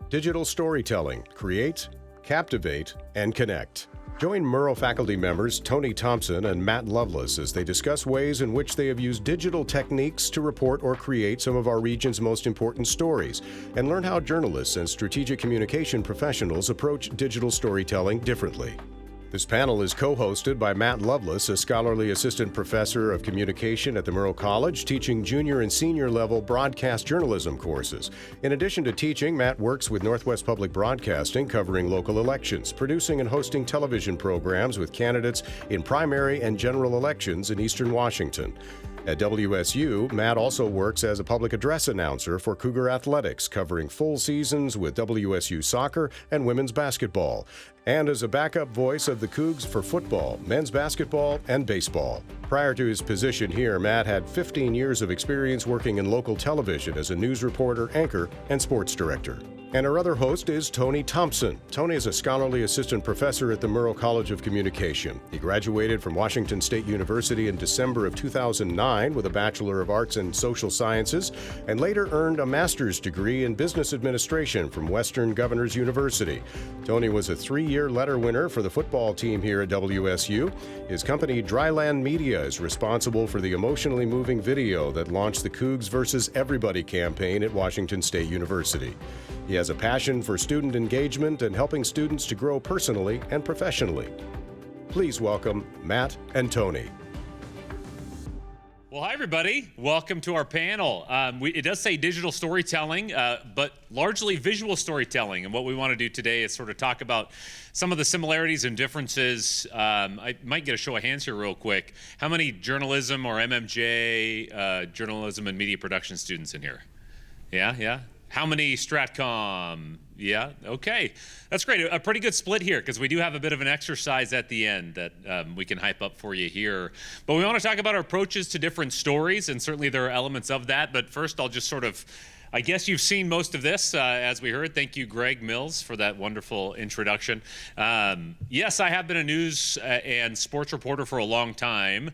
digital storytelling, create, captivate, and connect. Join Murrow faculty members Tony Thompson and Matt Loveless as they discuss ways in which they have used digital techniques to report or create some of our region's most important stories, and learn how journalists and strategic communication professionals approach digital storytelling differently. This panel is co-hosted by Matt Loveless, a scholarly assistant professor of communication at the Murrow College, teaching junior and senior level broadcast journalism courses. In addition to teaching, Matt works with Northwest Public Broadcasting, covering local elections, producing and hosting television programs with candidates in primary and general elections in Eastern Washington. At WSU, Matt also works as a public address announcer for Cougar Athletics, covering full seasons with WSU soccer and women's basketball, and as a backup voice of the Cougs for football, men's basketball, and baseball. Prior to his position here, Matt had 15 years of experience working in local television as a news reporter, anchor, and sports director. And our other host is Tony Thompson. Tony is a scholarly assistant professor at the Murrow College of Communication. He graduated from Washington State University in December of 2009 with a Bachelor of Arts in Social Sciences, and later earned a master's degree in business administration from Western Governors University. Tony was a 3-year letter winner for the football team here at WSU. His company, Dryland Media, is responsible for the emotionally moving video that launched the Cougs versus Everybody campaign at Washington State University. He has a passion for student engagement and helping students to grow personally and professionally. Please welcome Matt and Tony. Well, hi, everybody. Welcome to our panel. It does say digital storytelling, but largely visual storytelling. And what we want to do today is sort of talk about some of the similarities and differences. I might get a show of hands here real quick. How many journalism or MMJ, journalism and media production students in here? Yeah. How many Stratcom? Yeah, okay. That's great. A pretty good split here, because we do have a bit of an exercise at the end that we can hype up for you here. But we want to talk about our approaches to different stories, and certainly there are elements of that. But first, I'll just sort of, I guess you've seen most of this, as we heard. Thank you, Greg Mills, for that wonderful introduction. Yes, I have been a news and sports reporter for a long time.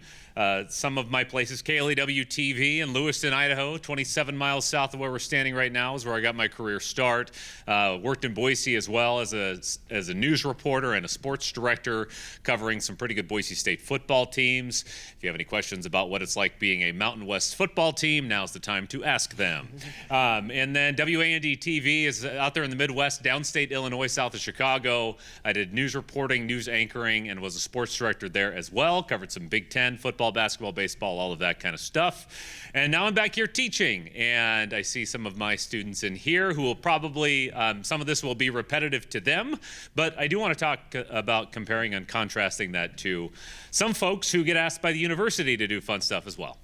Some of my places, KLEW TV in Lewiston, Idaho, 27 miles south of where we're standing right now, is where I got my career start. Worked in Boise as well as a news reporter and a sports director, covering some pretty good Boise State football teams. If you have any questions about what it's like being a Mountain West football team, now's the time to ask them. And then WAND TV is out there in the Midwest, downstate Illinois, south of Chicago. I did news reporting, news anchoring, and was a sports director there as well. Covered some Big Ten football, basketball, baseball, all of that kind of stuff. And now I'm back here teaching, and I see some of my students in here who will probably, some of this will be repetitive to them, but I do want to talk about comparing and contrasting that to some folks who get asked by the university to do fun stuff as well.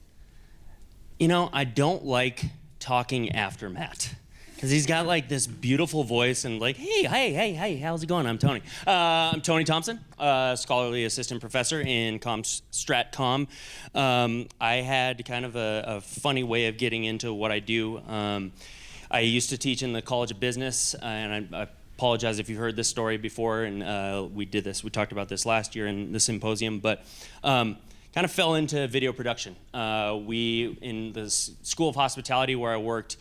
You know, I don't like talking after Matt, because he's got like this beautiful voice and like, hey, how's it going? I'm Tony. I'm Tony Thompson, scholarly assistant professor in Stratcom. I had kind of a funny way of getting into what I do. I used to teach in the College of Business, and I apologize if you've heard this story before, and we talked about this last year in the symposium, but kind of fell into video production. In the School of Hospitality where I worked,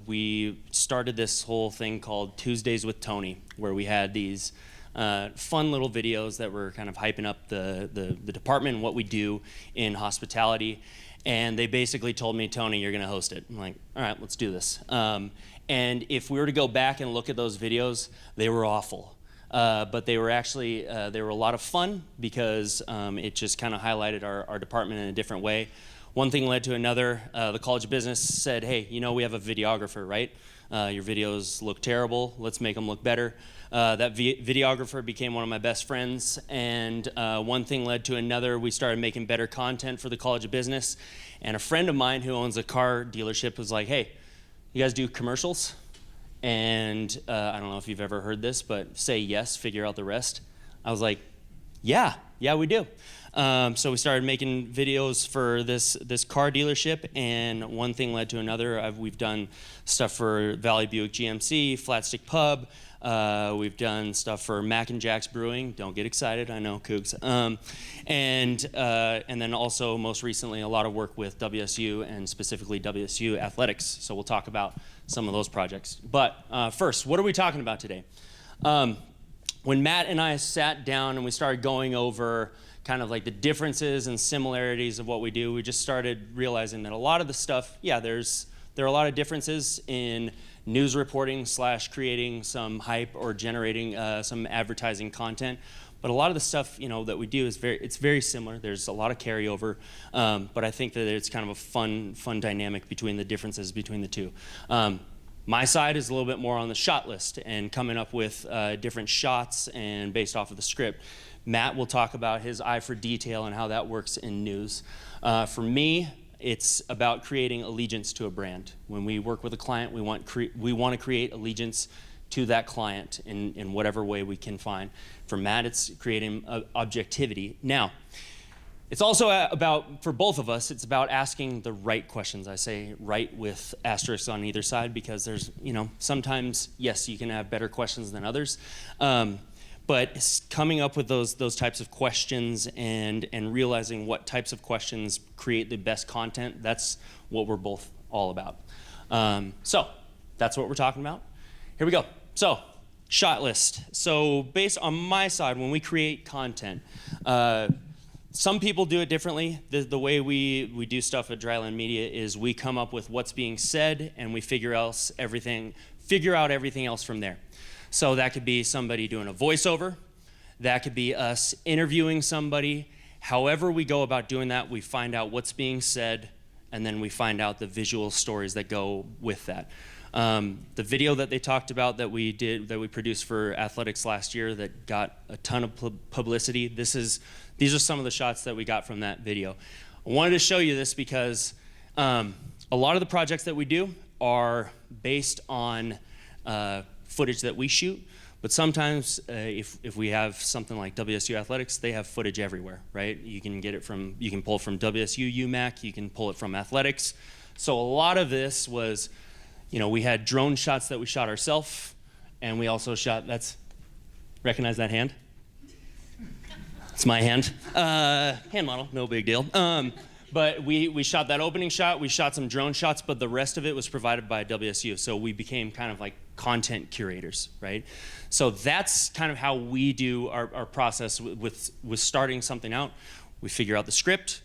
we started this whole thing called Tuesdays with Tony, where we had these fun little videos that were kind of hyping up the department and what we do in hospitality. And they basically told me, Tony, you're gonna host it. I'm like, all right, let's do this. And if we were to go back and look at those videos, they were awful. But they were actually, they were a lot of fun, because it just kind of highlighted our department in a different way. One thing led to another. The College of Business said, hey, you know, we have a videographer, right? Your videos look terrible, let's make them look better. That videographer became one of my best friends, and one thing led to another. We started making better content for the College of Business, and a friend of mine who owns a car dealership was like, hey, you guys do commercials? And I don't know if you've ever heard this, but say yes, figure out the rest. I was like, yeah, we do. So we started making videos for this car dealership, and one thing led to another. We've done stuff for Valley Buick GMC, Flat Stick Pub. We've done stuff for Mac and Jack's Brewing. Don't get excited, I know, Cougs. And then also, most recently, a lot of work with WSU and specifically WSU Athletics. So we'll talk about some of those projects. But first, what are we talking about today? When Matt and I sat down and we started going over kind of like the differences and similarities of what we do, we just started realizing that a lot of the stuff, yeah, there are a lot of differences in news reporting / creating some hype or generating some advertising content. But a lot of the stuff, that we do it's very similar. There's a lot of carryover, but I think that it's kind of a fun dynamic between the differences between the two. My side is a little bit more on the shot list and coming up with different shots and based off of the script. Matt will talk about his eye for detail and how that works in news. For me, it's about creating allegiance to a brand. When we work with a client, we want to create allegiance to that client in whatever way we can find. For Matt, it's creating objectivity. Now, it's also about, for both of us, it's about asking the right questions. I say right with asterisks on either side because there's, sometimes, yes, you can have better questions than others. But coming up with those types of questions and realizing what types of questions create the best content, that's what we're both all about. So that's what we're talking about. Here we go. So shot list. So based on my side, when we create content, some people do it differently. The way we do stuff at Dryland Media is we come up with what's being said and we figure out everything else from there. So that could be somebody doing a voiceover. That could be us interviewing somebody. However we go about doing that, we find out what's being said, and then we find out the visual stories that go with that. The video that they talked about that we produced for athletics last year that got a ton of publicity, these are some of the shots that we got from that video. I wanted to show you this because a lot of the projects that we do are based on footage that we shoot, but sometimes if we have something like WSU Athletics, they have footage everywhere, right? You can pull it from WSU UMAC, you can pull it from athletics. So a lot of this was, we had drone shots that we shot ourselves, and we also shot, recognize that hand? It's my hand. Hand model, no big deal. But we shot that opening shot, we shot some drone shots, but the rest of it was provided by WSU. So we became kind of like content curators, right? So that's kind of how we do our process with starting something out. We figure out the script,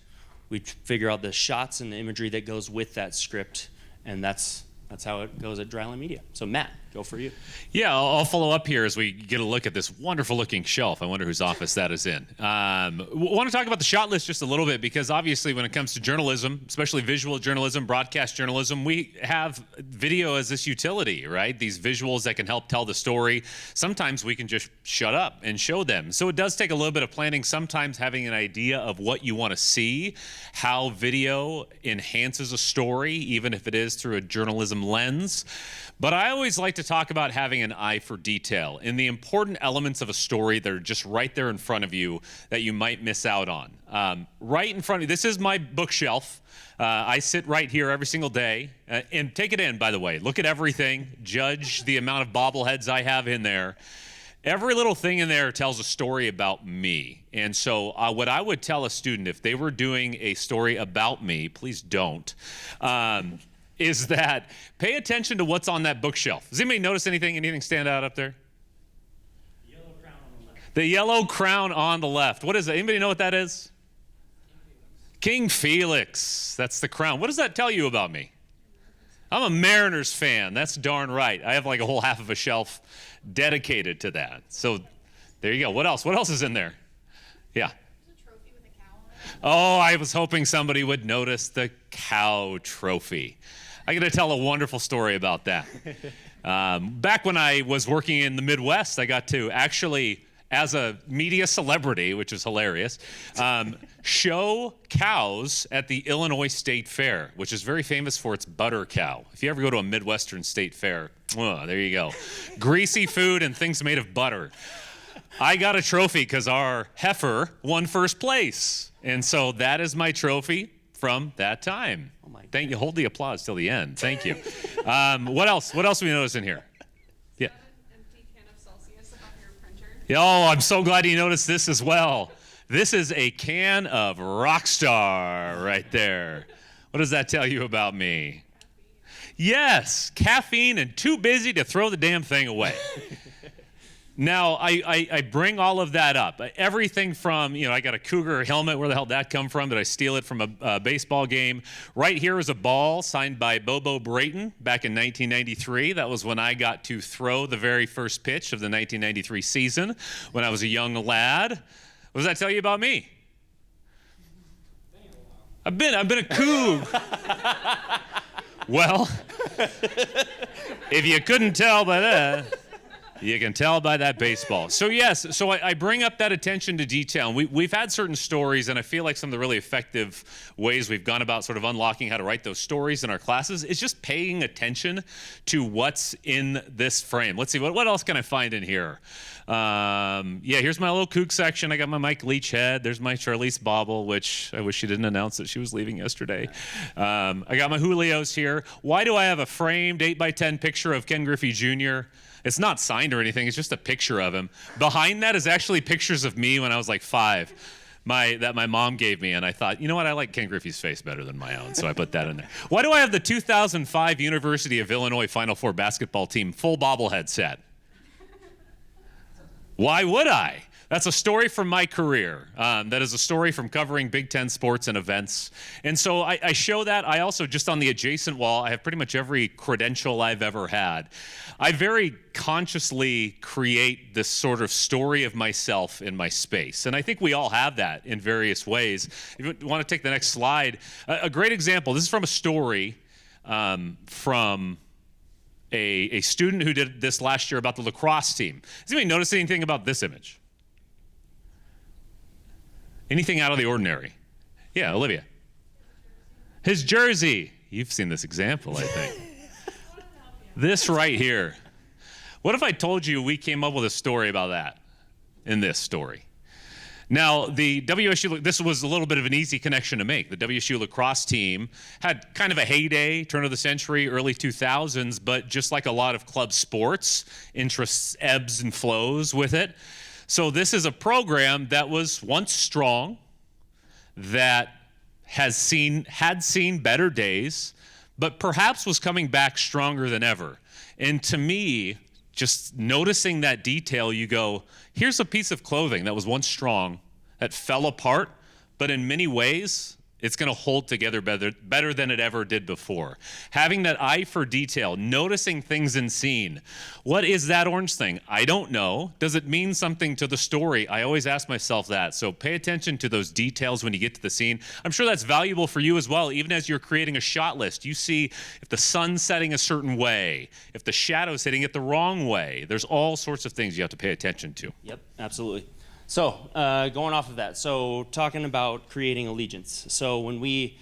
we figure out the shots and the imagery that goes with that script, and that's how it goes at Dryland Media. So Matt, go for you. Yeah, I'll follow up here as we get a look at this wonderful looking shelf. I wonder whose office that is in. Want to talk about the shot list just a little bit because obviously when it comes to journalism, especially visual journalism, broadcast journalism, we have video as this utility, right? These visuals that can help tell the story. Sometimes we can just shut up and show them. So it does take a little bit of planning, sometimes having an idea of what you want to see, how video enhances a story, even if it is through a journalism lens. But I always like to talk about having an eye for detail and the important elements of a story that are just right there in front of you that you might miss out on. Right in front of you, this is my bookshelf. I sit right here every single day. And take it in, by the way. Look at everything. Judge the amount of bobbleheads I have in there. Every little thing in there tells a story about me. And so what I would tell a student if they were doing a story about me, please don't, is that pay attention to what's on that bookshelf. Does anybody notice anything stand out up there? The yellow crown on the left. The yellow crown on the left. What is that? Anybody know what that is? King Felix. That's the crown. What does that tell you about me? I'm a Mariners fan. That's darn right. I have like a whole half of a shelf dedicated to that. So there you go. What else? What else is in there? Yeah. Oh, I was hoping somebody would notice the cow trophy. I got to tell a wonderful story about that. Back when I was working in the Midwest, I got to actually, as a media celebrity, which is hilarious, show cows at the Illinois State Fair, which is very famous for its butter cow. If you ever go to a Midwestern state fair, there you go. Greasy food and things made of butter. I got a trophy because our heifer won first place. And so that is my trophy from that time. Oh my Thank you. Hold the applause till the end. Thank you. What else? What else do we notice in here? Yeah. Empty can of Celsius above your printer. Oh, I'm so glad you noticed this as well. This is a can of Rockstar right there. What does that tell you about me? Yes, caffeine and too busy to throw the damn thing away. Now, I bring all of that up. Everything from, I got a Cougar helmet. Where the hell did that come from? Did I steal it from a baseball game? Right here is a ball signed by Bobo Brayton back in 1993. That was when I got to throw the very first pitch of the 1993 season when I was a young lad. What does that tell you about me? I've been a Coug. Well, if you couldn't tell by that, you can tell by that baseball. So yes, so I bring up that attention to detail. And we've had certain stories, and I feel like some of the really effective ways we've gone about sort of unlocking how to write those stories in our classes is just paying attention to what's in this frame. Let's see, what else can I find in here? Here's my little kook section. I got my Mike Leach head. There's my Charlize bauble, which I wish she didn't announce that she was leaving yesterday. I got my Julios here. Why do I have a framed 8x10 picture of Ken Griffey Jr.? It's not signed or anything. It's just a picture of him. Behind that is actually pictures of me when I was like 5 that my mom gave me. And I thought, you know what? I like Ken Griffey's face better than my own. So I put that in there. Why do I have the 2005 University of Illinois Final Four basketball team full bobblehead set? Why would I? That's a story from my career. That is a story from covering Big Ten sports and events. And so I show that. I also, just on the adjacent wall, I have pretty much every credential I've ever had. I very consciously create this sort of story of myself in my space. And I think we all have that in various ways. If you want to take the next slide, a great example. This is from a story from a student who did this last year about the lacrosse team. Does anybody notice anything about this image? Anything out of the ordinary? Yeah, Olivia. His jersey. You've seen this example, I think. This right here. What if I told you we came up with a story about that in this story? Now, the WSU, this was a little bit of an easy connection to make. The WSU lacrosse team had kind of a heyday, turn of the century, early 2000s, but just like a lot of club sports, interests ebbs and flows with it. So this is a program that was once strong, that had seen better days, but perhaps was coming back stronger than ever. And to me, just noticing that detail, you go, here's a piece of clothing that was once strong, that fell apart, but in many ways, it's going to hold together better than it ever did before. Having that eye for detail, noticing things in scene. What is that orange thing? I don't know. Does it mean something to the story? I always ask myself that. So pay attention to those details when you get to the scene. I'm sure that's valuable for you as well. Even as you're creating a shot list, you see if the sun's setting a certain way, if the shadow's hitting it the wrong way. There's all sorts of things you have to pay attention to. Yep, absolutely. So going off of that, so talking about creating allegiance. So when we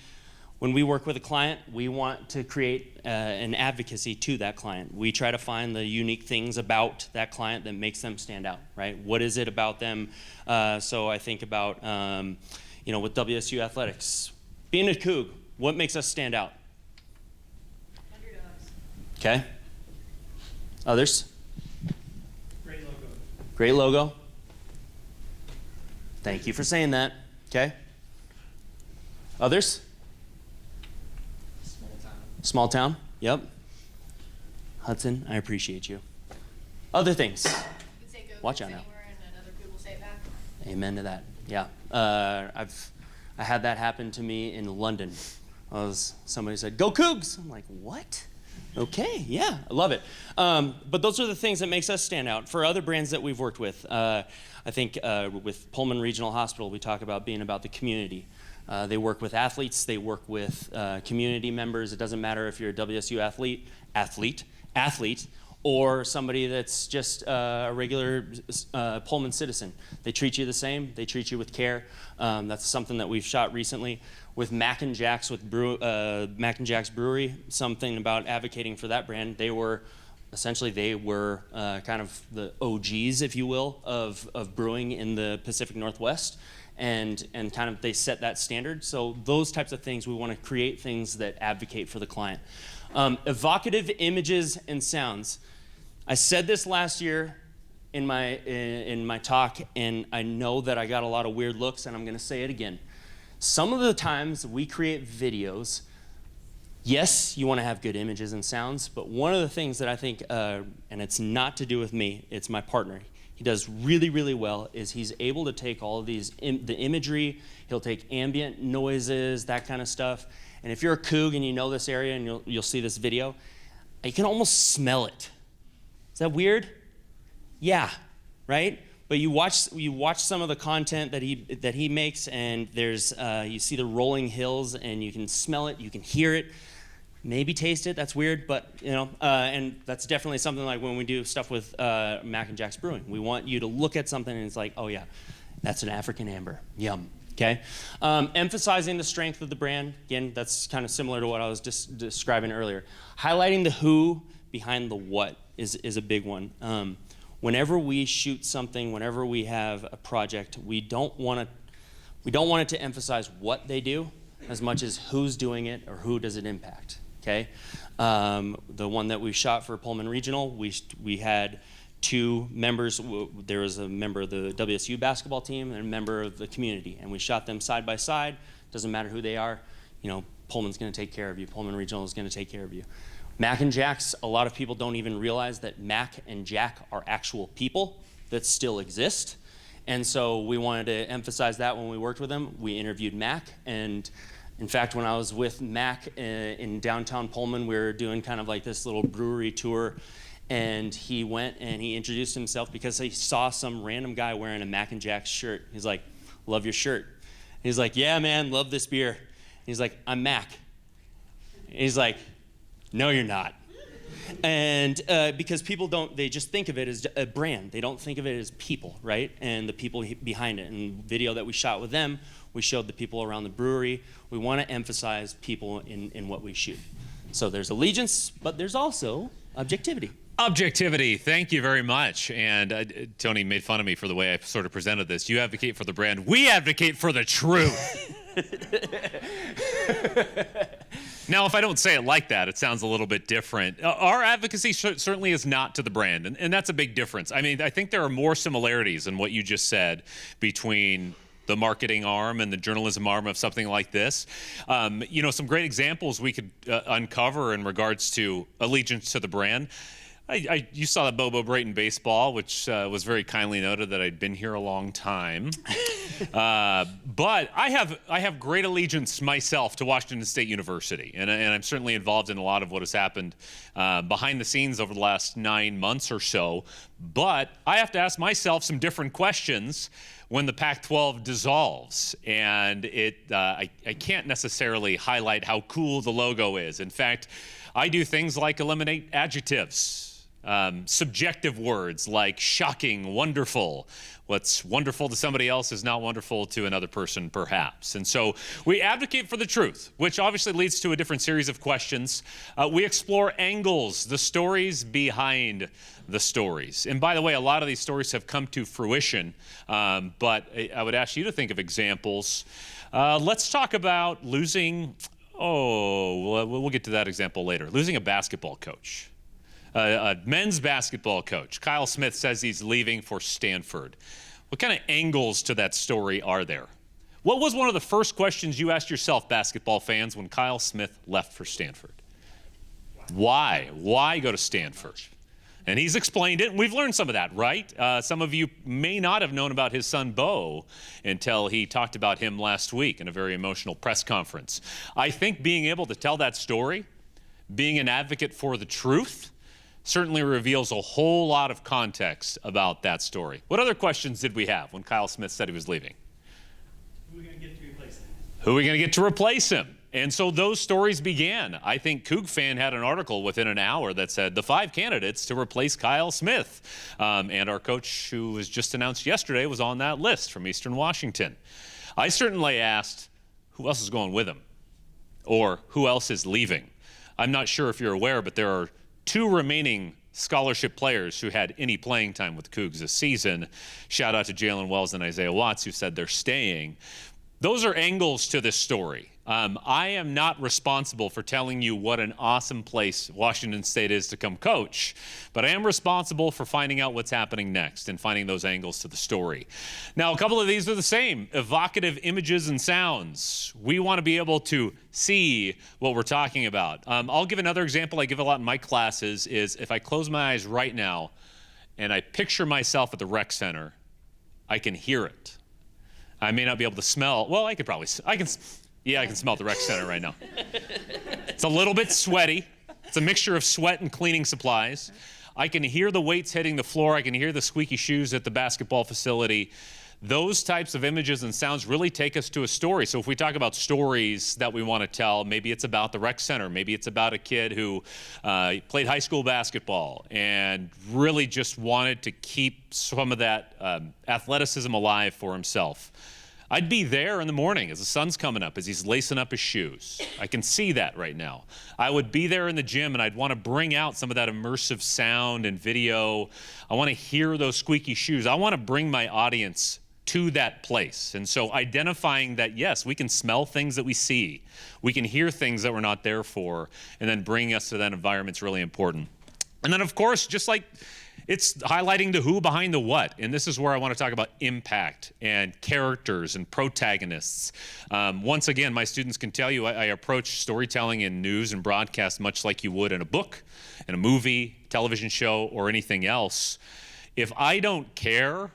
work with a client, we want to create an advocacy to that client. We try to find the unique things about that client that makes them stand out, right? What is it about them? So I think about, with WSU athletics, being a Coug, what makes us stand out? Underdogs. Okay. Others? Great logo. Great logo. Thank you for saying that. Okay. Others? Small town. Small town. Yep. Hudson, I appreciate you. Other things. You can say go Watch Cougs out now. anywhere and another Coug will say it back. Amen to that. Yeah. I had that happen to me in London. Somebody said, "Go Cougs!" I'm like, "What?" Okay, yeah, I love it. But those are the things that makes us stand out. For other brands that we've worked with, I think with Pullman Regional Hospital, we talk about being about the community. They work with athletes, they work with community members. It doesn't matter if you're a WSU athlete, or somebody that's just a regular Pullman citizen. They treat you the same, they treat you with care. That's something that we've shot recently with Mac and Jack's Brewery, something about advocating for that brand. They were essentially they were kind of the OGs, if you will, of brewing in the Pacific Northwest. And kind of they set that standard. So those types of things, we want to create things that advocate for the client. Evocative images and sounds. I said this last year in my talk, and I know that I got a lot of weird looks, and I'm going to say it again. Some of the times we create videos, yes, you want to have good images and sounds, but one of the things that I think, and it's not to do with me, it's my partner, he does really, really well, is he's able to take all of these, the imagery, he'll take ambient noises, that kind of stuff, and if you're a Coug and you know this area and you'll see this video, you can almost smell it. Is that weird? Yeah, right? But you watch some of the content that he makes, and there's you see the rolling hills, and you can smell it, you can hear it, maybe taste it. That's weird, but and that's definitely something like when we do stuff with Mac and Jack's Brewing. We want you to look at something and it's like, oh yeah, that's an African amber. Yum. Okay. Emphasizing the strength of the brand. Again, that's kind of similar to what I was describing earlier. Highlighting the who behind the what is a big one. Whenever we shoot something, whenever we have a project, we don't want it to emphasize what they do as much as who's doing it or who does it impact. Okay, the one that we shot for Pullman Regional, we had two members. There was a member of the WSU basketball team and a member of the community, and we shot them side by side. Doesn't matter who they are. Pullman's going to take care of you. Pullman Regional is going to take care of you. Mac and Jack's, a lot of people don't even realize that Mac and Jack are actual people that still exist. And so we wanted to emphasize that when we worked with them. We interviewed Mac, and in fact, when I was with Mac in downtown Pullman, we were doing kind of like this little brewery tour, and he went and he introduced himself because he saw some random guy wearing a Mac and Jack's shirt. He's like, love your shirt. He's like, yeah, man, love this beer. He's like, I'm Mac. He's like, no, you're not. And because people they just think of it as a brand. They don't think of it as people, right? And the people behind it. And video that we shot with them, we showed the people around the brewery. We want to emphasize people in what we shoot. So there's allegiance, but there's also objectivity. Objectivity, thank you very much. And Tony made fun of me for the way I sort of presented this. You advocate for the brand. We advocate for the truth. Now, if I don't say it like that, it sounds a little bit different. Our advocacy certainly is not to the brand, and that's a big difference. I mean, I think there are more similarities in what you just said between the marketing arm and the journalism arm of something like this. Some great examples we could uncover in regards to allegiance to the brand. You saw that Bobo Brayton baseball, which was very kindly noted that I'd been here a long time. But I have great allegiance myself to Washington State University, and I'm certainly involved in a lot of what has happened behind the scenes over the last 9 months or so. But I have to ask myself some different questions when the Pac-12 dissolves, and I can't necessarily highlight how cool the logo is. In fact, I do things like eliminate adjectives. Subjective words like shocking, wonderful. What's wonderful to somebody else is not wonderful to another person, perhaps. And so we advocate for the truth, which obviously leads to a different series of questions. We explore angles, the stories behind the stories. And by the way, a lot of these stories have come to fruition, but I would ask you to think of examples. Let's talk about losing, we'll get to that example later, losing a basketball coach. A men's basketball coach. Kyle Smith says he's leaving for Stanford. What kind of angles to that story are there? What was one of the first questions you asked yourself, basketball fans, when Kyle Smith left for Stanford? Why? Why go to Stanford? And he's explained it, and we've learned some of that, right? Some of you may not have known about his son, Bo, until he talked about him last week in a very emotional press conference. I think being able to tell that story, being an advocate for the truth, certainly reveals a whole lot of context about that story. What other questions did we have when Kyle Smith said he was leaving? Who are we going to get to replace him? Who are we going to get to replace him? And so those stories began. I think Coug Fan had an article within an hour that said the 5 candidates to replace Kyle Smith. And our coach, who was just announced yesterday, was on that list from Eastern Washington. I certainly asked, who else is going with him? Or who else is leaving? I'm not sure if you're aware, but there are 2 remaining scholarship players who had any playing time with Cougs this season. Shout out to Jalen Wells and Isaiah Watts, who said they're staying. Those are angles to this story. I am not responsible for telling you what an awesome place Washington State is to come coach, but I am responsible for finding out what's happening next and finding those angles to the story. Now, a couple of these are the same, evocative images and sounds. We want to be able to see what we're talking about. I'll give another example I give a lot in my classes is if I close my eyes right now and I picture myself at the rec center, I can hear it. I may not be able to smell. Well, I can smell the rec center right now. It's a little bit sweaty. It's a mixture of sweat and cleaning supplies. I can hear the weights hitting the floor. I can hear the squeaky shoes at the basketball facility. Those types of images and sounds really take us to a story. So if we talk about stories that we want to tell, maybe it's about the rec center. Maybe it's about a kid who played high school basketball and really just wanted to keep some of that athleticism alive for himself. I'd be there in the morning as the sun's coming up, as he's lacing up his shoes. I can see that right now. I would be there in the gym, and I'd want to bring out some of that immersive sound and video. I want to hear those squeaky shoes. I want to bring my audience to that place. And so identifying that, yes, we can smell things that we see. We can hear things that we're not there for, and then bringing us to that environment is really important. And then, of course, just like it's highlighting the who behind the what. And this is where I want to talk about impact and characters and protagonists. Once again, my students can tell you I approach storytelling in news and broadcast much like you would in a book, in a movie, television show, or anything else. If I don't care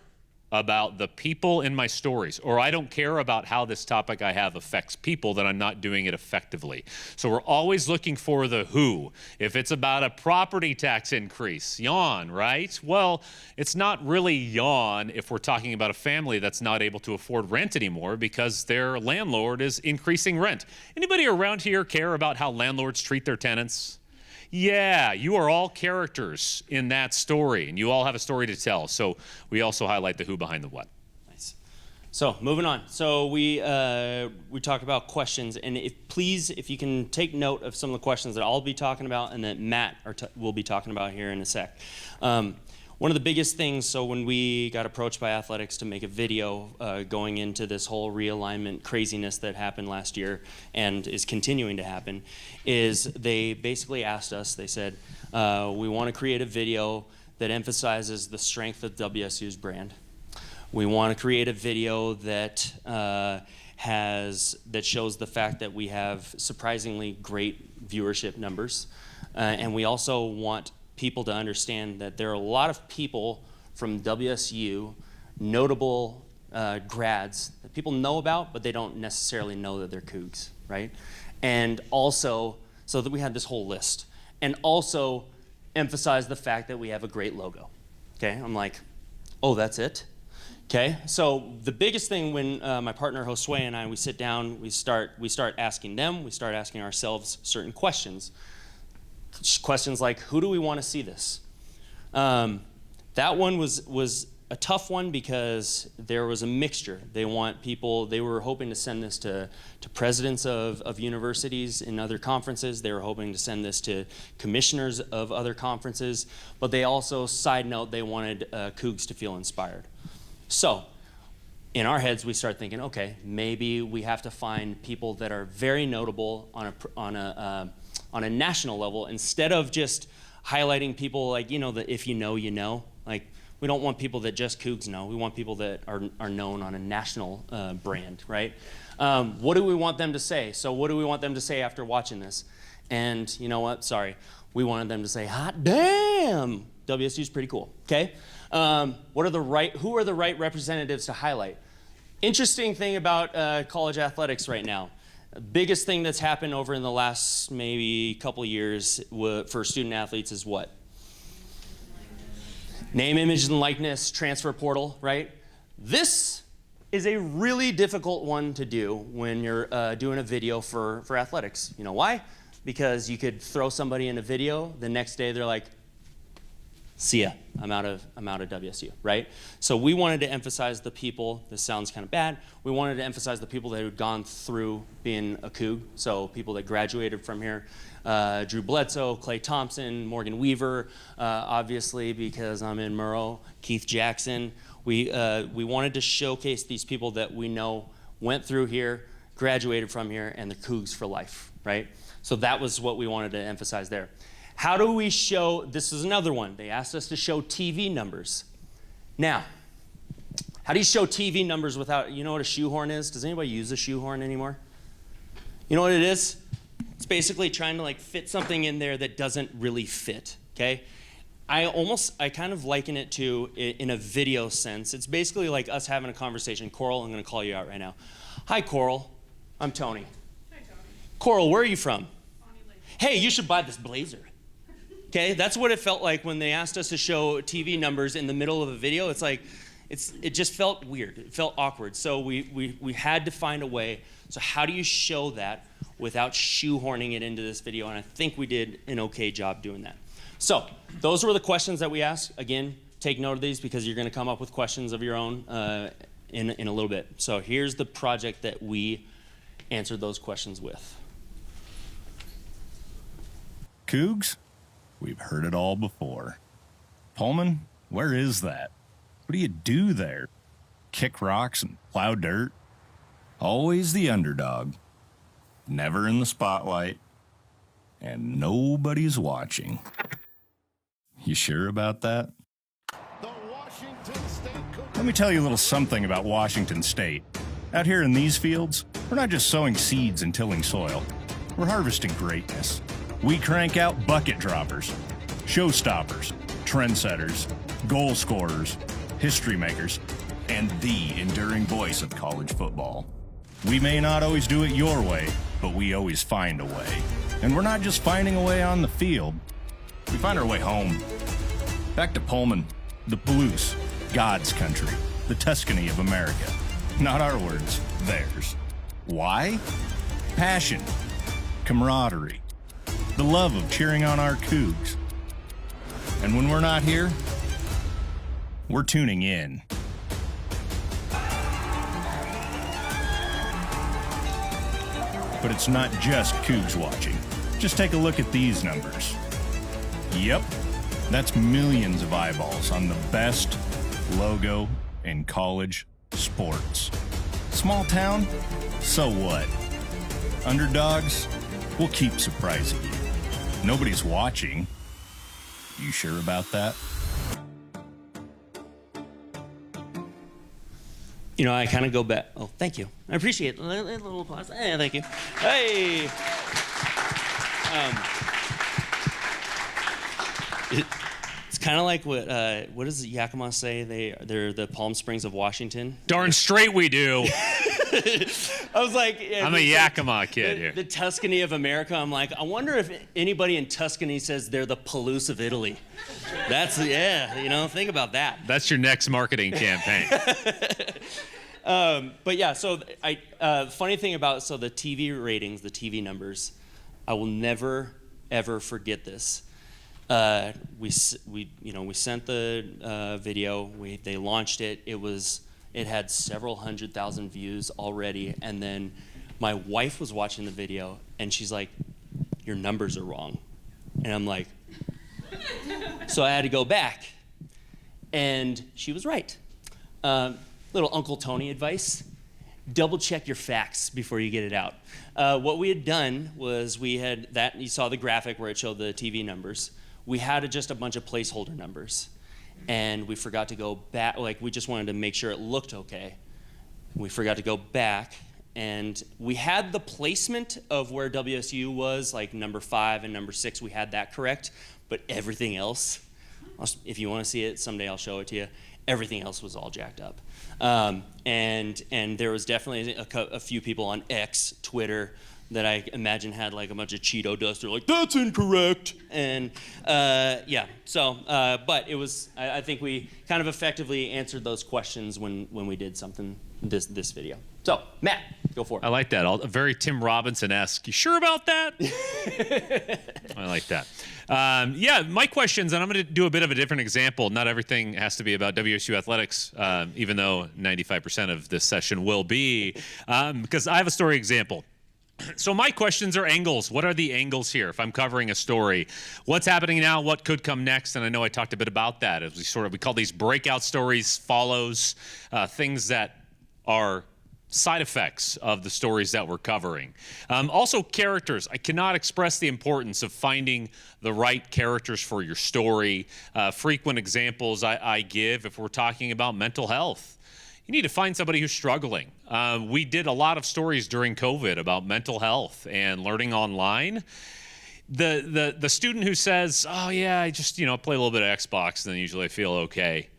about the people in my stories, or I don't care about how this topic I have affects people, then I'm not doing it effectively. So we're always looking for the who. If it's about a property tax increase, yawn, right? Well, it's not really yawn if we're talking about a family that's not able to afford rent anymore because their landlord is increasing rent. Anybody around here care about how landlords treat their tenants? Yeah, you are all characters in that story, and you all have a story to tell. So we also highlight the who behind the what. Nice. So moving on. So we talk about questions, and if you can take note of some of the questions that I'll be talking about and that Matt will be talking about here in a sec. One of the biggest things, so when we got approached by athletics to make a video going into this whole realignment craziness that happened last year and is continuing to happen, is they basically asked us, they said, we want to create a video that emphasizes the strength of WSU's brand. We want to create a video that shows the fact that we have surprisingly great viewership numbers. And we also want people to understand that there are a lot of people from WSU, notable grads that people know about, but they don't necessarily know that they're Cougs, right? And also, so that we had this whole list. And also emphasize the fact that we have a great logo, okay? I'm like, oh, that's it? Okay, so the biggest thing when my partner Josue and I, we sit down, we start asking them, we start asking ourselves certain questions. Questions like, who do we want to see this? That one was a tough one because there was a mixture. They were hoping to send this to presidents of universities in other conferences. They were hoping to send this to commissioners of other conferences. But they also, side note, they wanted Cougs to feel inspired. So in our heads, we start thinking, okay, maybe we have to find people that are very notable on a national level, instead of just highlighting people like, that if you know, you know. Like, we don't want people that just Cougs know. We want people that are known on a national brand, right? What do we want them to say? So what do we want them to say after watching this? And you know what? Sorry. We wanted them to say, hot damn, WSU's pretty cool, okay? Who are the right representatives to highlight? Interesting thing about college athletics right now. Biggest thing that's happened over in the last maybe couple years for student athletes is what? Name, image, and likeness, transfer portal, right? This is a really difficult one to do when you're doing a video for athletics. You know why? Because you could throw somebody in a video, the next day they're like, see ya. I'm out of WSU, right? So we wanted to emphasize the people. This sounds kind of bad. We wanted to emphasize the people that had gone through being a Coug. So people that graduated from here. Drew Bledsoe, Clay Thompson, Morgan Weaver, obviously because I'm in Murrow, Keith Jackson. We wanted to showcase these people that we know went through here, graduated from here, and the Cougs for life, right? So that was what we wanted to emphasize there. How do we show, this is another one. They asked us to show TV numbers. Now, how do you show TV numbers without, you know what a shoehorn is? Does anybody use a shoehorn anymore? You know what it is? It's basically trying to like fit something in there that doesn't really fit, okay? I kind of liken it to, in a video sense, it's basically like us having a conversation. Coral, I'm gonna call you out right now. Hi, Coral, I'm Tony. Hi, Tony. Coral, where are you from? Bonnie Lake. Hey, you should buy this blazer. Okay, that's what it felt like when they asked us to show TV numbers in the middle of a video. It's like, it just felt weird. It felt awkward. So we had to find a way. So how do you show that without shoehorning it into this video? And I think we did an okay job doing that. So those were the questions that we asked. Again, take note of these because you're going to come up with questions of your own in a little bit. So here's the project that we answered those questions with. Cougs? We've heard it all before. Pullman, where is that? What do you do there? Kick rocks and plow dirt? Always the underdog. Never in the spotlight. And nobody's watching. You sure about that? Let me tell you a little something about Washington State. Out here in these fields, we're not just sowing seeds and tilling soil. We're harvesting greatness. We crank out bucket droppers, showstoppers, trendsetters, goal scorers, history makers, and the enduring voice of college football. We may not always do it your way, but we always find a way. And we're not just finding a way on the field, we find our way home. Back to Pullman, the Palouse, God's country, the Tuscany of America. Not our words, theirs. Why? Passion, camaraderie, the love of cheering on our Cougs. And when we're not here, we're tuning in. But it's not just Cougs watching. Just take a look at these numbers. Yep, that's millions of eyeballs on the best logo in college sports. Small town? So what? Underdogs? We'll keep surprising you. Nobody's watching. You sure about that? You know, I kind of go back. Oh, thank you. I appreciate it. A little applause. Hey, thank you. Hey. It's kind of like what does Yakima say? They're the Palm Springs of Washington. Darn straight we do. I was like, yeah, I'm a Yakima kid here. The Tuscany of America. I'm like, I wonder if anybody in Tuscany says they're the Palouse of Italy. That's, yeah, you know, think about that. That's your next marketing campaign. But yeah, so funny thing about, so the TV ratings, the TV numbers, I will never, ever forget this. We sent the video, they launched it. It had several 100,000 views already, and then my wife was watching the video, and she's like, "Your numbers are wrong," and I'm like, so I had to go back, and she was right. Little Uncle Tony advice: double check your facts before you get it out. What we had done was you saw the graphic where it showed the TV numbers. We had just a bunch of placeholder numbers. And we forgot to go back, like we just wanted to make sure it looked okay. We forgot to go back, and we had the placement of where WSU was, like number 5 and number 6, we had that correct, but everything else, if you want to see it, someday I'll show it to you, everything else was all jacked up. And there was definitely a few people on X, Twitter, that I imagine had like a bunch of Cheeto dust. They're like, that's incorrect. And yeah, so, but it was, I think we kind of effectively answered those questions when we did something, this video. So, Matt, go for it. I like that. Very Tim Robinson-esque. You sure about that? I like that. Yeah, my questions, and I'm going to do a bit of a different example. Not everything has to be about WSU athletics, even though 95% of this session will be, because I have a story example. So my questions are angles. What are the angles here if I'm covering a story? What's happening now? What could come next? And I know I talked a bit about that as we call these breakout stories, follows, things that are side effects of the stories that we're covering. Also characters. I cannot express the importance of finding the right characters for your story. Frequent examples I give if we're talking about mental health. You need to find somebody who's struggling. We did a lot of stories during COVID about mental health and learning online. The student who says, oh yeah, I just play a little bit of Xbox and then usually I feel okay.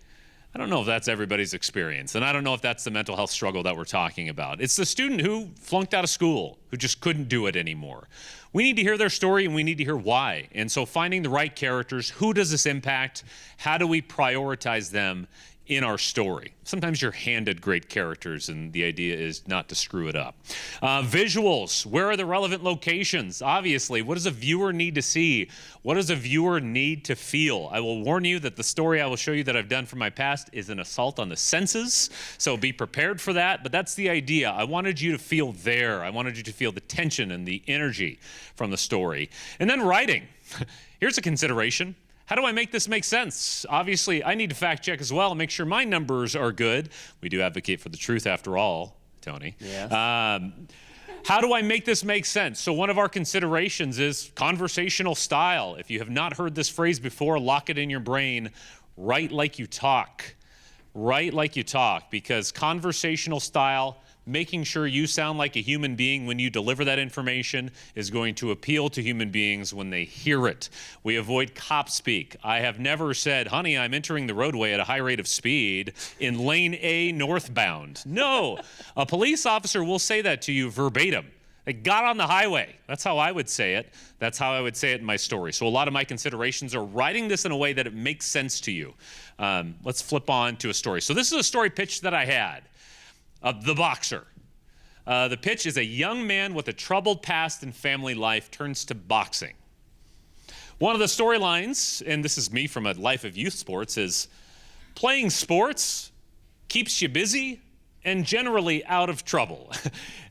I don't know if that's everybody's experience, and I don't know if that's the mental health struggle that we're talking about. It's the student who flunked out of school, who just couldn't do it anymore. We need to hear their story, and we need to hear why. And so finding the right characters, who does this impact? How do we prioritize them in our story? Sometimes you're handed great characters, and the idea is not to screw it up. Visuals, where are the relevant locations? Obviously, what does a viewer need to see? What does a viewer need to feel? I will warn you that the story I will show you that I've done from my past is an assault on the senses, so be prepared for that, but that's the idea. I wanted you to feel there. I wanted you to feel the tension and the energy from the story. And then writing. Here's a consideration. How do I make this make sense? Obviously, I need to fact check as well and make sure my numbers are good. We do advocate for the truth after all, Tony. Yes. How do I make this make sense? So one of our considerations is conversational style. If you have not heard this phrase before, lock it in your brain. Write like you talk. Write like you talk, because conversational style, making sure you sound like a human being when you deliver that information, is going to appeal to human beings when they hear it. We avoid cop speak. I have never said, honey, I'm entering the roadway at a high rate of speed in lane A northbound. No, a police officer will say that to you verbatim. They got on the highway. That's how I would say it. That's how I would say it in my story. So a lot of my considerations are writing this in a way that it makes sense to you. Let's flip on to a story. So this is a story pitch that I had. The Boxer. The pitch is a young man with a troubled past and family life turns to boxing. One of the storylines, and this is me from a life of youth sports, is playing sports keeps you busy and generally out of trouble.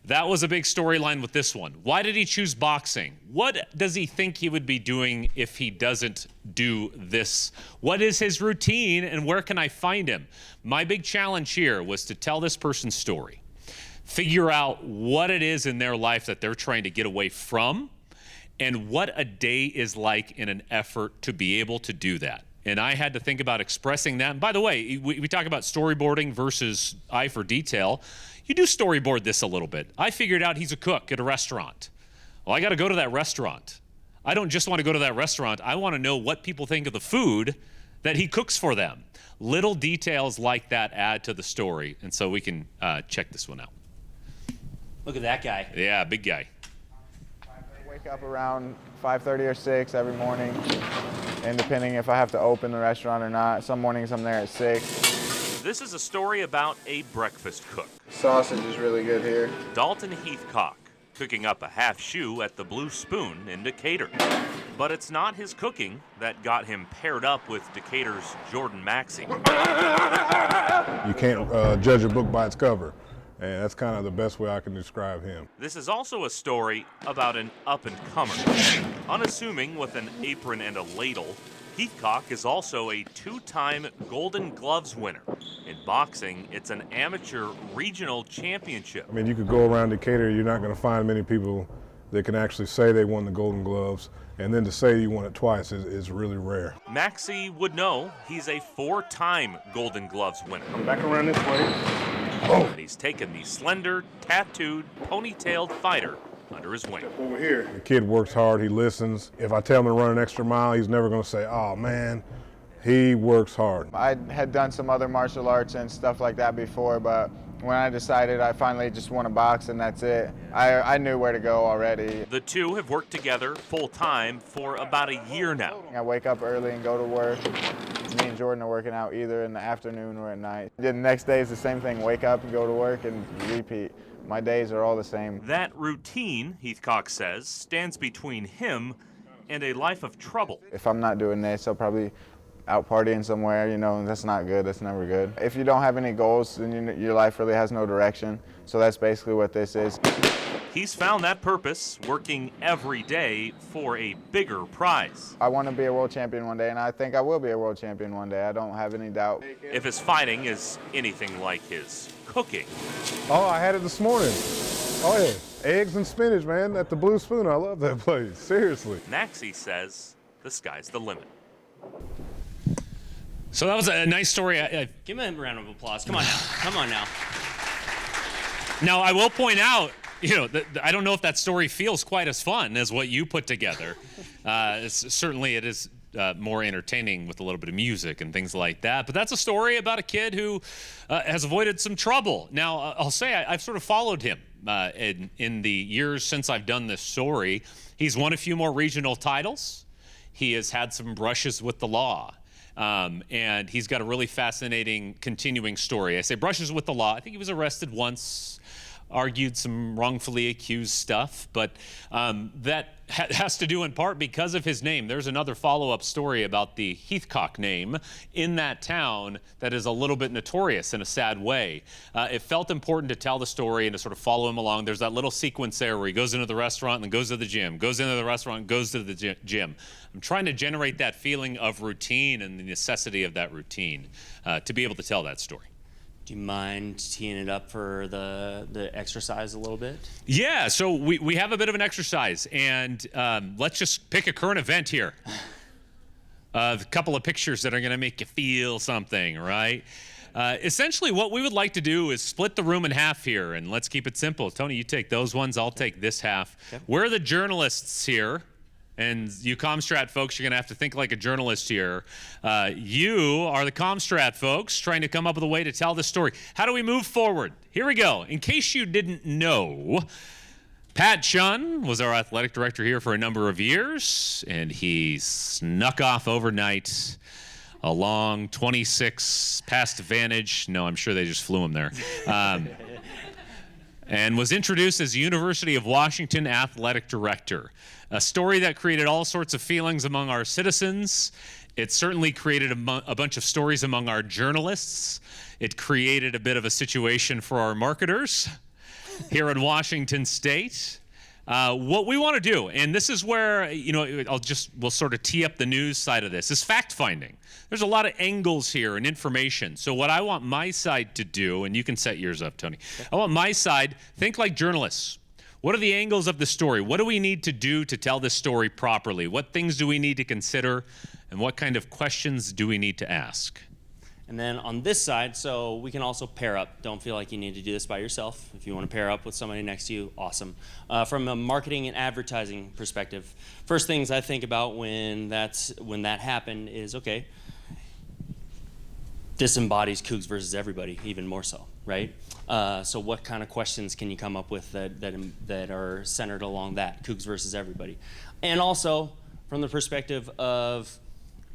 That was a big storyline with this one. Why did he choose boxing? What does he think he would be doing if he doesn't do this? What is his routine and where can I find him? My big challenge here was to tell this person's story. Figure out what it is in their life that they're trying to get away from and what a day is like in an effort to be able to do that. And I had to think about expressing that. And by the way, we talk about storyboarding versus eye for detail. You do storyboard this a little bit. I figured out he's a cook at a restaurant. Well, I got to go to that restaurant. I don't just want to go to that restaurant. I want to know what people think of the food that he cooks for them. Little details like that add to the story. And so we can check this one out. Look at that guy. Yeah, big guy. I wake up around 5:30 or 6 every morning, and depending if I have to open the restaurant or not. Some mornings I'm there at 6. This is a story about a breakfast cook. Sausage is really good here. Dalton Heathcock, cooking up a half shoe at the Blue Spoon in Decatur. But it's not his cooking that got him paired up with Decatur's Jordan Maxey. You can't judge a book by its cover. And that's kind of the best way I can describe him. This is also a story about an up-and-comer. Unassuming with an apron and a ladle, Heathcock is also a 2-time Golden Gloves winner. In boxing, it's an amateur regional championship. I mean, you could go around Decatur, you're not going to find many people that can actually say they won the Golden Gloves, and then to say you won it twice is really rare. Maxey would know he's a 4-time Golden Gloves winner. Come back around this way. Oh. And he's taken the slender, tattooed, ponytailed fighter under his wing. Over here. The kid works hard, he listens. If I tell him to run an extra mile, he's never going to say, oh man, he works hard. I had done some other martial arts and stuff like that before, but when I decided I finally just want to box and that's it, I knew where to go already. The two have worked together full-time for about a year now. I wake up early and go to work. Me and Jordan are working out either in the afternoon or at night. The next day is the same thing, wake up and go to work and repeat. My days are all the same. That routine, Heathcock says, stands between him and a life of trouble. If I'm not doing this, I'll probably out partying somewhere, you know, and that's not good, that's never good. If you don't have any goals, then your life really has no direction. So that's basically what this is. He's found that purpose, working every day for a bigger prize. I want to be a world champion one day, and I think I will be a world champion one day. I don't have any doubt. If his fighting is anything like his cooking. Oh, I had it this morning. Oh yeah, eggs and spinach, man, at the Blue Spoon. I love that place, seriously. Maxie says the sky's the limit. So that was a nice story. Give him a round of applause. Come on now. Come on now. Now, I will point out, you know, I don't know if that story feels quite as fun as what you put together. Certainly it is more entertaining with a little bit of music and things like that. But that's a story about a kid who has avoided some trouble. Now, I'll say I've sort of followed him in the years since I've done this story. He's won a few more regional titles. He has had some brushes with the law. And he's got a really fascinating continuing story. I say brushes with the law. I think he was arrested once, argued some wrongfully accused stuff, but that has to do in part because of his name. There's another follow-up story about the Heathcock name in that town that is a little bit notorious in a sad way. It felt important to tell the story and to sort of follow him along. There's that little sequence there where he goes into the restaurant and then goes to the gym, goes into the restaurant and goes to the gym. I'm trying to generate that feeling of routine and the necessity of that routine to be able to tell that story. Do you mind teeing it up for the exercise a little bit? Yeah, so we have a bit of an exercise, and let's just pick a current event here. A couple of pictures that are going to make you feel something, right? Essentially, what we would like to do is split the room in half here, and let's keep it simple. Tony, you take those ones, I'll take this half. Okay. We're the journalists here. And you Comstrat folks, you're going to have to think like a journalist here. You are the Comstrat folks trying to come up with a way to tell the story. How do we move forward? Here we go. In case you didn't know, Pat Chun was our athletic director here for a number of years, and he snuck off overnight along 26 past Vantage. No, I'm sure they just flew him there. And was introduced as University of Washington athletic director. A story that created all sorts of feelings among our citizens. It certainly created a bunch of stories among our journalists. It created a bit of a situation for our marketers here in Washington State. What we want to do, and this is where, you know, we'll sort of tee up the news side of this, is fact-finding. There's a lot of angles here and information. So what I want my side to do, and you can set yours up, Tony. I want my side, think like journalists. What are the angles of the story? What do we need to do to tell this story properly? What things do we need to consider? And what kind of questions do we need to ask? And then on this side, so we can also pair up. Don't feel like you need to do this by yourself. If you want to pair up with somebody next to you, awesome. From a marketing and advertising perspective, first things I think about when that happened is, okay, this embodies Cougs versus everybody, even more so, right? So what kind of questions can you come up with that are centered along that, Cougs versus everybody? And also, from the perspective of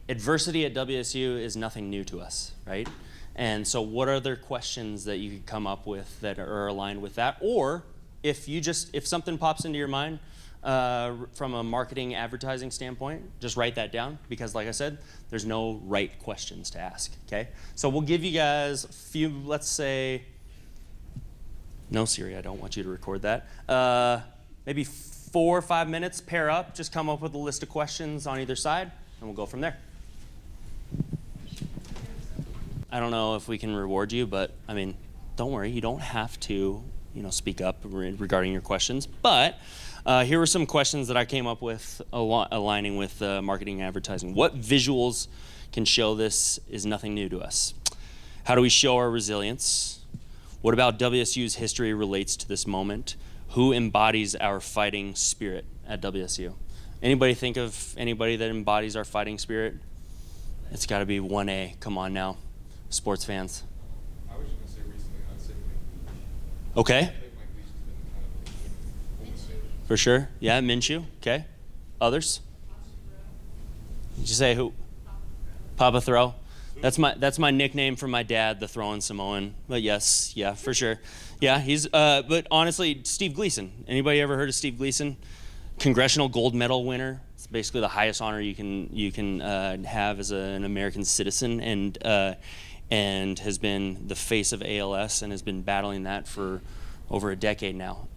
adversity at WSU is nothing new to us, right? And so what other questions that you could come up with that are aligned with that? Or if something pops into your mind from a marketing advertising standpoint, just write that down, because like I said, there's no right questions to ask, okay? So we'll give you guys a few, let's say, no, Siri, I don't want you to record that. Maybe 4 or 5 minutes, pair up, just come up with a list of questions on either side, and we'll go from there. I don't know if we can reward you, but I mean, don't worry, you don't have to, speak up regarding your questions. But here were some questions that I came up with aligning with marketing and advertising. What visuals can show this is nothing new to us? How do we show our resilience? What about WSU's history relates to this moment? Who embodies our fighting spirit at WSU? Anybody think of anybody that embodies our fighting spirit? It's got to be 1A. Come on now, sports fans. I was just going to say recently, unsickly. Okay. I think Mike Leach has been kind of For sure. Yeah, Minshew. Okay. Others? Did you say who? Papa Throw. That's my nickname for my dad, the throwing Samoan. But yes, yeah, for sure. Yeah, he's. But honestly, Steve Gleason. Anybody ever heard of Steve Gleason? Congressional Gold Medal winner. basically the highest honor you can have as an American citizen, and has been the face of ALS and has been battling that for over a decade now.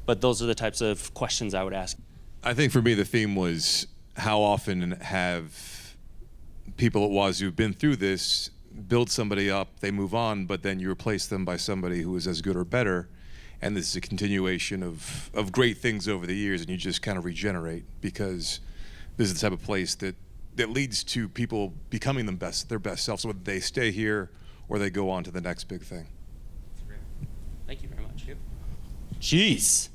But those are the types of questions I would ask. I think for me the theme was how often have people at Wazoo been through this, build somebody up, they move on, but then you replace them by somebody who is as good or better, and this is a continuation of great things over the years, and you just kind of regenerate, because this is the type of place that leads to people becoming their best selves, whether they stay here or they go on to the next big thing. Thank you very much. Jeez.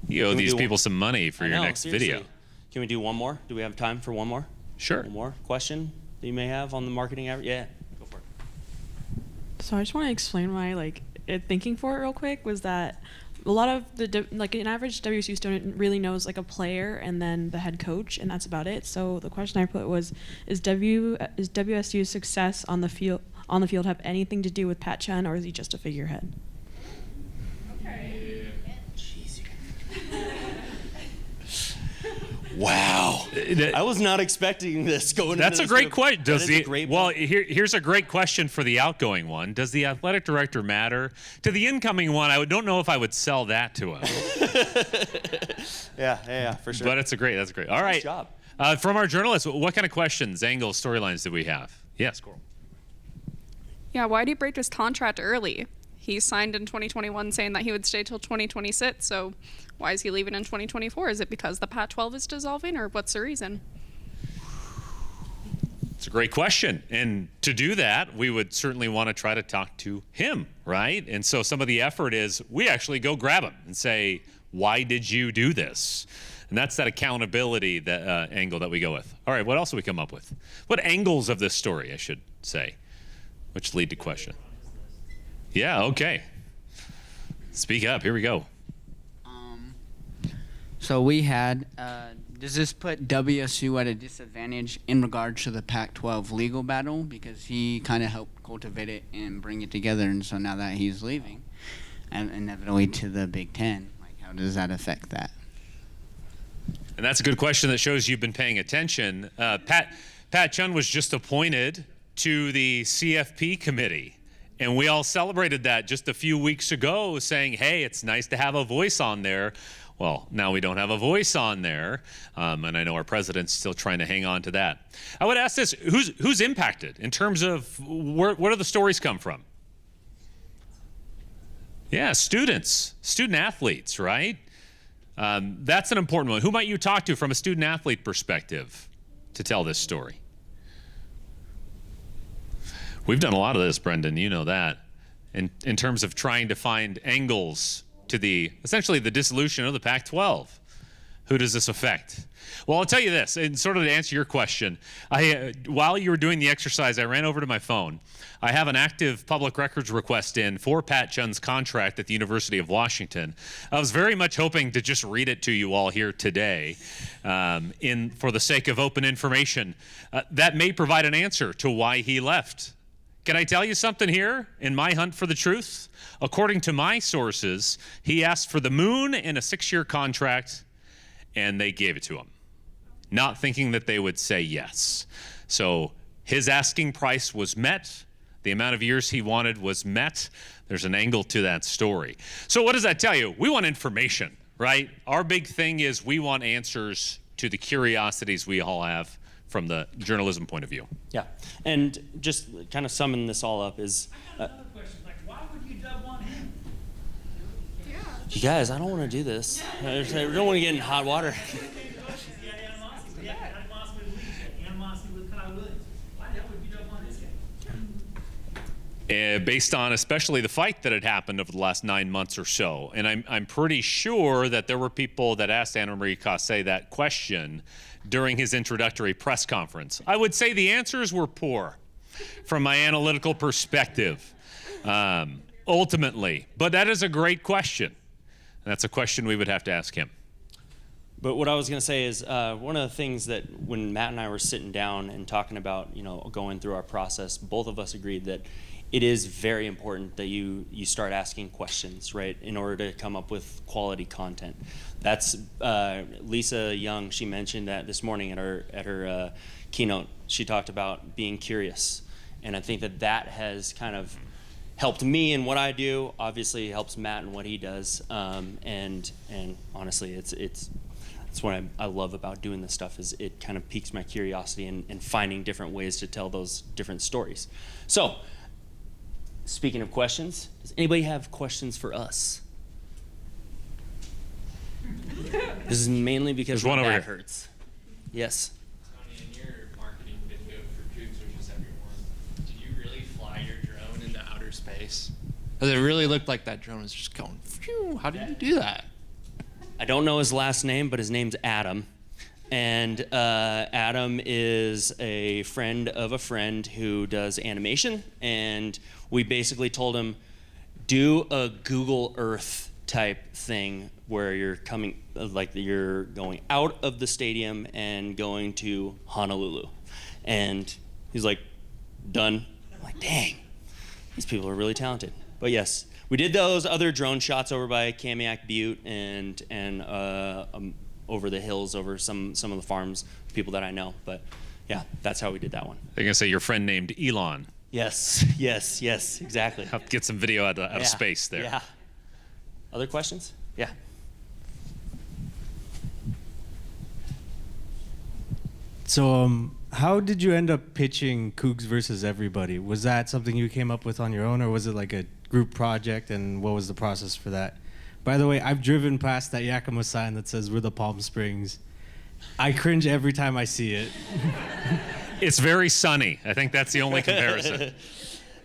You owe these people some money for your next seriously. video. Can we do one more? Do we have time for one more? Sure. One more question that you may have on the marketing average? Yeah, go for it. So I just want to explain my thinking for it real quick was that a lot of an average WSU student really knows a player and then the head coach, and that's about it. So the question I put was, is WSU's success on the field have anything to do with Pat Chun, or is he just a figurehead? Wow. I was not expecting this going That's into a this. great question. Well, here's a great question for the outgoing one. Does the athletic director matter? To the incoming one, I don't know if I would sell that to him. Yeah, for sure. But that's great. All right. Nice job. From our journalists, what kind of questions, angles, storylines did we have? Yes, Coral. Yeah, why did he break his contract early? He signed in 2021 saying that he would stay till 2026, so why is he leaving in 2024? Is it because the Pac-12 is dissolving, or what's the reason? It's a great question. And to do that, we would certainly want to try to talk to him, right? And so some of the effort is we actually go grab him and say, why did you do this? And that's that accountability angle that we go with. All right, what else do we come up with? What angles of this story, I should say, which lead to question? Yeah, okay. Speak up. Here we go. So we had, does this put WSU at a disadvantage in regards to the Pac-12 legal battle? Because he kind of helped cultivate it and bring it together, and so now that he's leaving, and inevitably to the Big Ten, how does that affect that? And that's a good question that shows you've been paying attention. Pat Chun was just appointed to the CFP committee. And we all celebrated that just a few weeks ago, saying, hey, it's nice to have a voice on there. Well, now we don't have a voice on there, and I know our president's still trying to hang on to that. I would ask this, who's impacted in terms of where do the stories come from? Yeah, students, student athletes, right? That's an important one. Who might you talk to from a student athlete perspective to tell this story? We've done a lot of this, Brendan, you know that, in terms of trying to find angles to essentially the dissolution of the Pac-12. Who does this affect? Well, I'll tell you this, and sort of to answer your question, while you were doing the exercise, I ran over to my phone. I have an active public records request in for Pat Chun's contract at the University of Washington. I was very much hoping to just read it to you all here today for the sake of open information. That may provide an answer to why he left. Can I tell you something here in my hunt for the truth? According to my sources, he asked for the moon in a 6-year contract, and they gave it to him, not thinking that they would say yes. So his asking price was met. The amount of years he wanted was met. There's an angle to that story. So what does that tell you? We want information, right? Our big thing is we want answers to the curiosities we all have from the journalism point of view. Yeah, and just kind of summing this all up is... I got another question, why would you dub on him? Yeah. You guys, I don't want to do this. I don't want to get in hot water. He had animosity. He had animosity with Lee. He had animosity with Kyle Williams. Why the hell would you dub on this guy? Based on especially the fight that had happened over the last 9 months or so. And I'm pretty sure that there were people that asked Anna Marie Cassé that question during his introductory press conference. I would say the answers were poor from my analytical perspective, ultimately. But that is a great question. And that's a question we would have to ask him. But what I was going to say is one of the things that when Matt and I were sitting down and talking about, going through our process, both of us agreed that it is very important that you start asking questions, right, in order to come up with quality content. That's Lisa Young. She mentioned that this morning at her keynote. She talked about being curious, and I think that has kind of helped me in what I do. Obviously, it helps Matt in what he does, and honestly, it's what I love about doing this stuff is it kind of piques my curiosity and finding different ways to tell those different stories. So. Speaking of questions, does anybody have questions for us? This is mainly because my back hurts. Yes. Tony, in your marketing video for Cougs versus Everyone, did you really fly your drone into outer space? Because it really looked like that drone was just going, phew, how did you do that? I don't know his last name, but his name's Adam. And Adam is a friend of a friend who does animation, and we basically told him, do a Google Earth type thing where you're going out of the stadium and going to Honolulu. And he's like, done. I'm like, dang, these people are really talented. But yes, we did those other drone shots over by Kamiak Butte and over the hills, over some of the farms, people that I know. But yeah, that's how we did that one. They're going to say your friend named Elon. Yes, exactly. Help get some video out of space there. Yeah. Other questions? Yeah. So, how did you end up pitching Cougs versus Everybody? Was that something you came up with on your own, or was it like a group project, and what was the process for that? By the way, I've driven past that Yakima sign that says we're the Palm Springs. I cringe every time I see it. It's very sunny. I think that's the only comparison.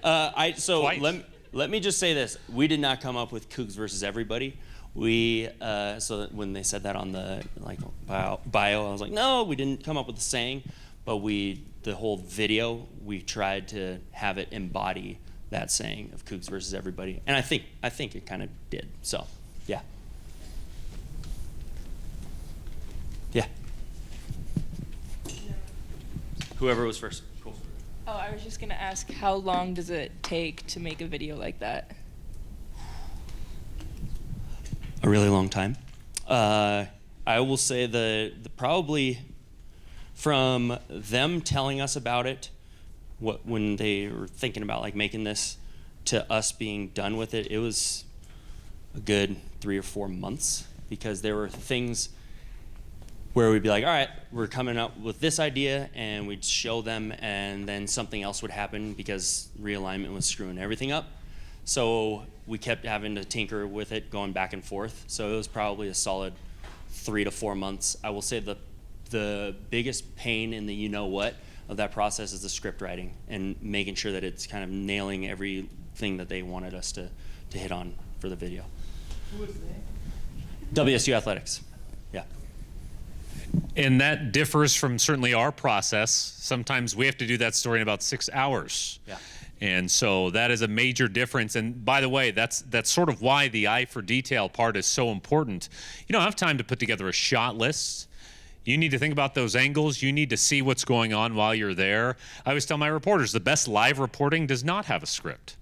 Let me just say this. We did not come up with Cougs versus Everybody. So when they said that on the bio, I was like, no, we didn't come up with the saying, but the whole video, we tried to have it embody that saying of Cougs versus Everybody. And I think it kind of did. So, yeah. Yeah. Whoever was first. Cool. Oh, I was just going to ask, how long does it take to make a video like that? A really long time. I will say the probably from them telling us about it, when they were thinking about like making this, to us being done with it, it was a good 3 or 4 months, because there were things where we'd be like, all right, we're coming up with this idea, and we'd show them, and then something else would happen because realignment was screwing everything up. So we kept having to tinker with it, going back and forth. So it was probably a solid 3 to 4 months. I will say the biggest pain in the you-know-what of that process is the script writing and making sure that it's kind of nailing everything that they wanted us to hit on for the video. Who was that? WSU Athletics, yeah. And that differs from certainly our process. Sometimes we have to do that story in about 6 hours. Yeah. And so that is a major difference. And by the way, that's sort of why the eye for detail part is so important. You don't have time to put together a shot list. You need to think about those angles. You need to see what's going on while you're there. I always tell my reporters, the best live reporting does not have a script.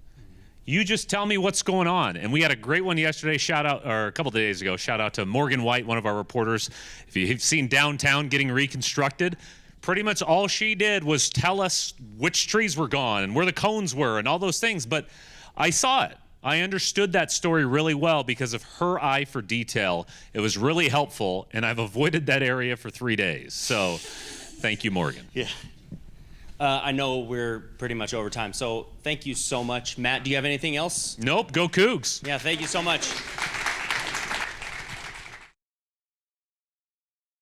You just tell me what's going on. And we had a great one yesterday, or a couple of days ago, shout out to Morgan White, one of our reporters. If you've seen downtown getting reconstructed, pretty much all she did was tell us which trees were gone and where the cones were and all those things. But I saw it. I understood that story really well because of her eye for detail. It was really helpful, and I've avoided that area for 3 days. So thank you, Morgan. Yeah. I know we're pretty much over time, so thank you so much. Matt, do you have anything else? Nope, go Cougs. Yeah, thank you so much.